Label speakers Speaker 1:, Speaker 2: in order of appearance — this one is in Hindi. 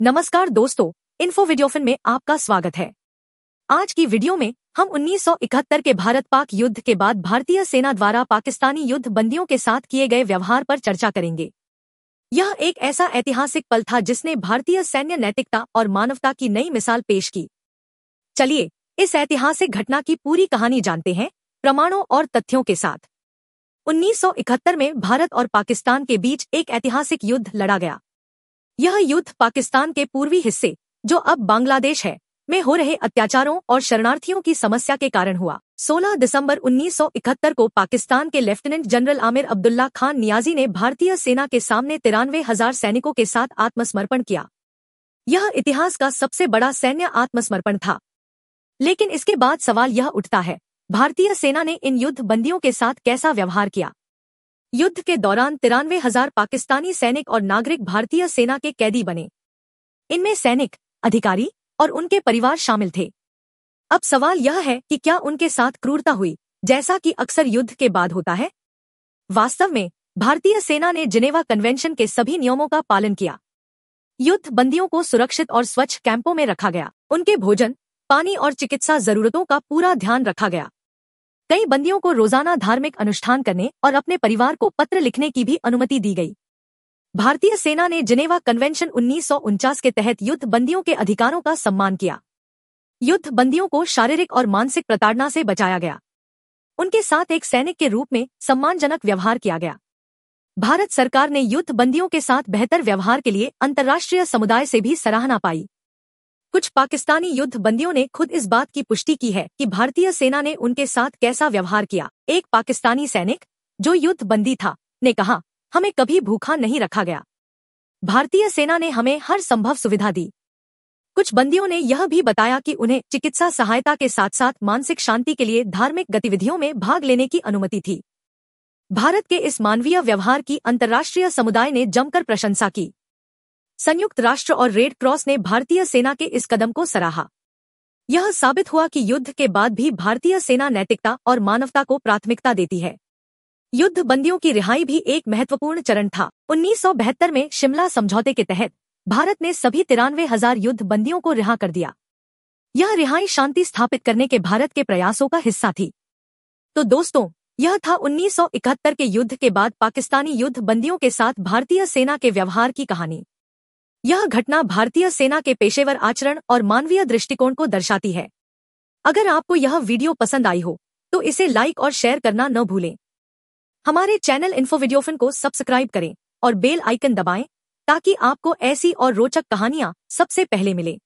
Speaker 1: नमस्कार दोस्तों, इन्फो वीडियोफिन में आपका स्वागत है। आज की वीडियो में हम 1971 के भारत पाक युद्ध के बाद भारतीय सेना द्वारा पाकिस्तानी युद्ध बंदियों के साथ किए गए व्यवहार पर चर्चा करेंगे। यह एक ऐसा ऐतिहासिक पल था जिसने भारतीय सैन्य नैतिकता और मानवता की नई मिसाल पेश की। चलिए इस ऐतिहासिक घटना की पूरी कहानी जानते हैं, प्रमाणों और तथ्यों के साथ। 1971 में भारत और पाकिस्तान के बीच एक ऐतिहासिक युद्ध लड़ा गया। यह युद्ध पाकिस्तान के पूर्वी हिस्से, जो अब बांग्लादेश है, में हो रहे अत्याचारों और शरणार्थियों की समस्या के कारण हुआ। 16 दिसंबर 1971 को पाकिस्तान के लेफ्टिनेंट जनरल आमिर अब्दुल्ला खान नियाजी ने भारतीय सेना के सामने 93,000 सैनिकों के साथ आत्मसमर्पण किया। यह इतिहास का सबसे बड़ा सैन्य आत्मसमर्पण था। लेकिन इसके बाद सवाल यह उठता है, भारतीय सेना ने इन युद्ध बंदियों के साथ कैसा व्यवहार किया? युद्ध के दौरान 93,000 पाकिस्तानी सैनिक और नागरिक भारतीय सेना के कैदी बने। इनमें सैनिक, अधिकारी और उनके परिवार शामिल थे। अब सवाल यह है कि क्या उनके साथ क्रूरता हुई, जैसा कि अक्सर युद्ध के बाद होता है? वास्तव में भारतीय सेना ने जिनेवा कन्वेंशन के सभी नियमों का पालन किया। युद्ध बंदियों को सुरक्षित और स्वच्छ कैंपों में रखा गया। उनके भोजन, पानी और चिकित्सा जरूरतों का पूरा ध्यान रखा गया। कई बंदियों को रोजाना धार्मिक अनुष्ठान करने और अपने परिवार को पत्र लिखने की भी अनुमति दी गई। भारतीय सेना ने जिनेवा कन्वेंशन 1949 के तहत युद्ध बंदियों के अधिकारों का सम्मान किया। युद्ध बंदियों को शारीरिक और मानसिक प्रताड़ना से बचाया गया। उनके साथ एक सैनिक के रूप में सम्मानजनक व्यवहार किया गया। भारत सरकार ने युद्ध बंदियों के साथ बेहतर व्यवहार के लिए अंतर्राष्ट्रीय समुदाय से भी सराहना पाई। कुछ पाकिस्तानी युद्ध बंदियों ने खुद इस बात की पुष्टि की है कि भारतीय सेना ने उनके साथ कैसा व्यवहार किया। एक पाकिस्तानी सैनिक, जो युद्ध बंदी था, ने कहा, हमें कभी भूखा नहीं रखा गया। भारतीय सेना ने हमें हर संभव सुविधा दी। कुछ बंदियों ने यह भी बताया कि उन्हें चिकित्सा सहायता के साथ साथ मानसिक शांति के लिए धार्मिक गतिविधियों में भाग लेने की अनुमति थी। भारत के इस मानवीय व्यवहार की अंतर्राष्ट्रीय समुदाय ने जमकर प्रशंसा की। संयुक्त राष्ट्र और रेड क्रॉस ने भारतीय सेना के इस कदम को सराहा। यह साबित हुआ कि युद्ध के बाद भी भारतीय सेना नैतिकता और मानवता को प्राथमिकता देती है। युद्ध बंदियों की रिहाई भी एक महत्वपूर्ण चरण था। 1972 में शिमला समझौते के तहत भारत ने सभी 93,000 युद्ध बंदियों को रिहा कर दिया। यह रिहाई शांति स्थापित करने के भारत के प्रयासों का हिस्सा थी। तो दोस्तों, यह था 1971 के युद्ध के बाद पाकिस्तानी युद्ध बंदियों के साथ भारतीय सेना के व्यवहार की कहानी। यह घटना भारतीय सेना के पेशेवर आचरण और मानवीय दृष्टिकोण को दर्शाती है। अगर आपको यह वीडियो पसंद आई हो तो इसे लाइक और शेयर करना न भूलें। हमारे चैनल इन्फो वीडियोफिन को सब्सक्राइब करें और बेल आइकन दबाएं ताकि आपको ऐसी और रोचक कहानियां सबसे पहले मिले।